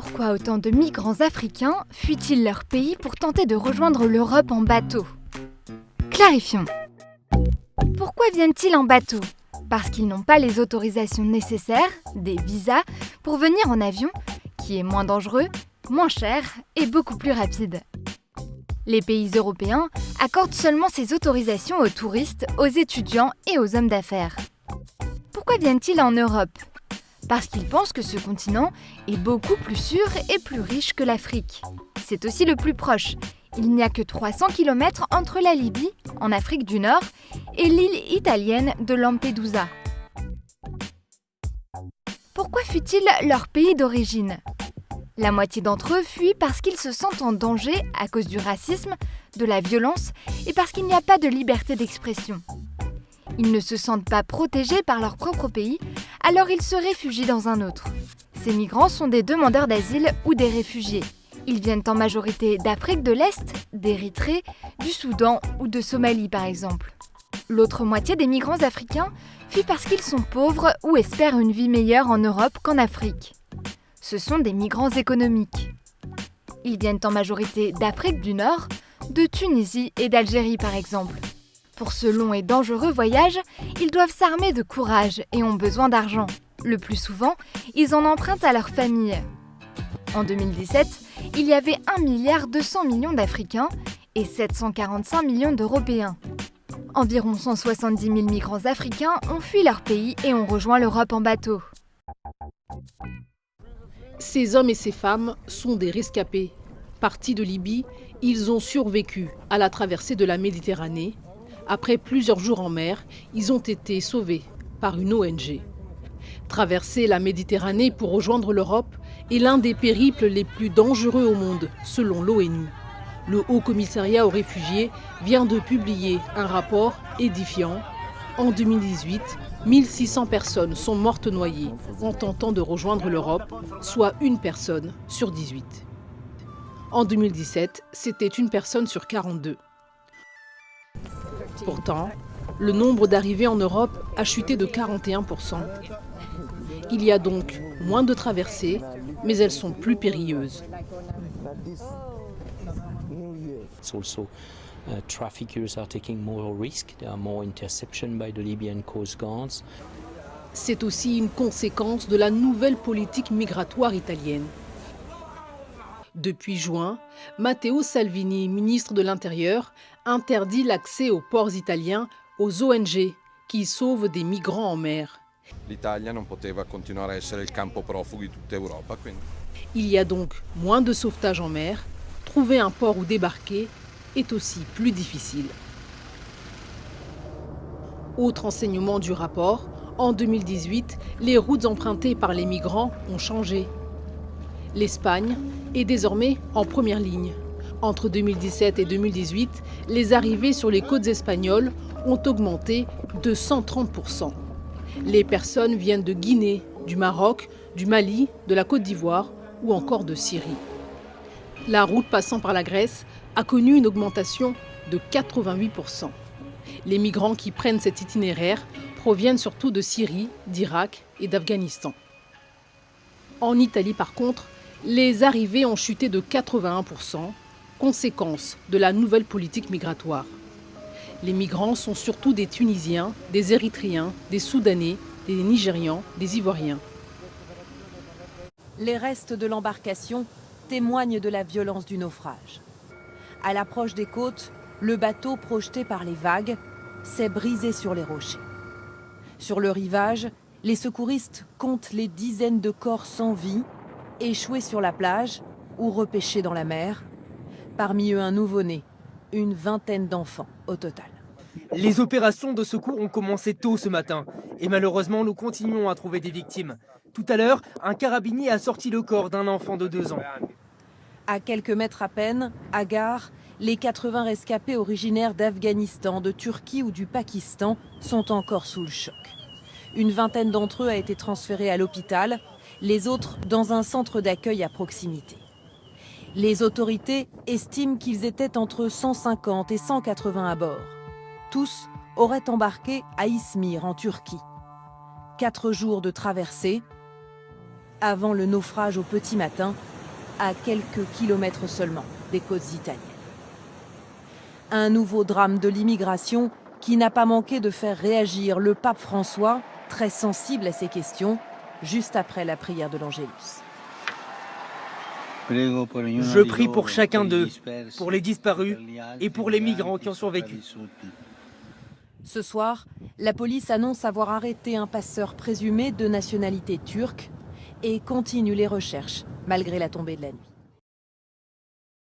Pourquoi autant de migrants africains fuient-ils leur pays pour tenter de rejoindre l'Europe en bateau? Clarifions. Pourquoi viennent-ils en bateau? Parce qu'ils n'ont pas les autorisations nécessaires, des visas, pour venir en avion, qui est moins dangereux, moins cher et beaucoup plus rapide. Les pays européens accordent seulement ces autorisations aux touristes, aux étudiants et aux hommes d'affaires. Pourquoi viennent-ils en Europe? Parce qu'ils pensent que ce continent est beaucoup plus sûr et plus riche que l'Afrique. C'est aussi le plus proche. Il n'y a que 300 km entre la Libye, en Afrique du Nord, et l'île italienne de Lampedusa. Pourquoi fuient-ils leur pays d'origine? La moitié d'entre eux fuient parce qu'ils se sentent en danger à cause du racisme, de la violence et parce qu'il n'y a pas de liberté d'expression. Ils ne se sentent pas protégés par leur propre pays, alors ils se réfugient dans un autre. Ces migrants sont des demandeurs d'asile ou des réfugiés. Ils viennent en majorité d'Afrique de l'Est, d'Érythrée, du Soudan ou de Somalie par exemple. L'autre moitié des migrants africains fuient parce qu'ils sont pauvres ou espèrent une vie meilleure en Europe qu'en Afrique. Ce sont des migrants économiques. Ils viennent en majorité d'Afrique du Nord, de Tunisie et d'Algérie par exemple. Pour ce long et dangereux voyage, ils doivent s'armer de courage et ont besoin d'argent. Le plus souvent, ils en empruntent à leur famille. En 2017, il y avait 1,2 milliard d'Africains et 745 millions d'Européens. Environ 170 000 migrants africains ont fui leur pays et ont rejoint l'Europe en bateau. Ces hommes et ces femmes sont des rescapés. Partis de Libye, ils ont survécu à la traversée de la Méditerranée. Après plusieurs jours en mer, ils ont été sauvés par une ONG. Traverser la Méditerranée pour rejoindre l'Europe est l'un des périples les plus dangereux au monde, selon l'ONU. Le Haut Commissariat aux réfugiés vient de publier un rapport édifiant. En 2018, 1600 personnes sont mortes noyées en tentant de rejoindre l'Europe, soit une personne sur 18. En 2017, c'était une personne sur 42. Pourtant, le nombre d'arrivées en Europe a chuté de 41%. Il y a donc moins de traversées, mais elles sont plus périlleuses. Traffickers are taking more risk. There are more interception by the Libyan Coast Guards. C'est aussi une conséquence de la nouvelle politique migratoire italienne. Depuis juin, Matteo Salvini, ministre de l'Intérieur, interdit l'accès aux ports italiens aux ONG qui sauvent des migrants en mer. L'Italia non poteva continuare a essere il campo profughi di tutta Europa, quindi. Il y a donc moins de sauvetage en mer. Trouver un port où débarquer est aussi plus difficile. Autre enseignement du rapport, en 2018, les routes empruntées par les migrants ont changé. L'Espagne est désormais en première ligne. Entre 2017 et 2018, les arrivées sur les côtes espagnoles ont augmenté de 130%. Les personnes viennent de Guinée, du Maroc, du Mali, de la Côte d'Ivoire ou encore de Syrie. La route passant par la Grèce a connu une augmentation de 88%. Les migrants qui prennent cet itinéraire proviennent surtout de Syrie, d'Irak et d'Afghanistan. En Italie, par contre, les arrivées ont chuté de 81%, conséquence de la nouvelle politique migratoire. Les migrants sont surtout des Tunisiens, des Érythréens, des Soudanais, des Nigérians, des Ivoiriens. Les restes de l'embarcation témoignent de la violence du naufrage. À l'approche des côtes, le bateau projeté par les vagues s'est brisé sur les rochers. Sur le rivage, les secouristes comptent les dizaines de corps sans vie, échoués sur la plage ou repêchés dans la mer. Parmi eux un nouveau-né, une vingtaine d'enfants au total. Les opérations de secours ont commencé tôt ce matin et malheureusement nous continuons à trouver des victimes. Tout à l'heure, un carabinier a sorti le corps d'un enfant de 2 ans. À quelques mètres à peine, à Gare, les 80 rescapés originaires d'Afghanistan, de Turquie ou du Pakistan sont encore sous le choc. Une vingtaine d'entre eux a été transférée à l'hôpital, les autres dans un centre d'accueil à proximité. Les autorités estiment qu'ils étaient entre 150 et 180 à bord. Tous auraient embarqué à İzmir en Turquie. 4 jours de traversée, avant le naufrage au petit matin, à quelques kilomètres seulement des côtes italiennes. Un nouveau drame de l'immigration qui n'a pas manqué de faire réagir le pape François, très sensible à ces questions, juste après la prière de l'Angélus. Je prie pour chacun d'eux, pour les disparus et pour les migrants qui ont survécu. Ce soir, la police annonce avoir arrêté un passeur présumé de nationalité turque et continue les recherches malgré la tombée de la nuit.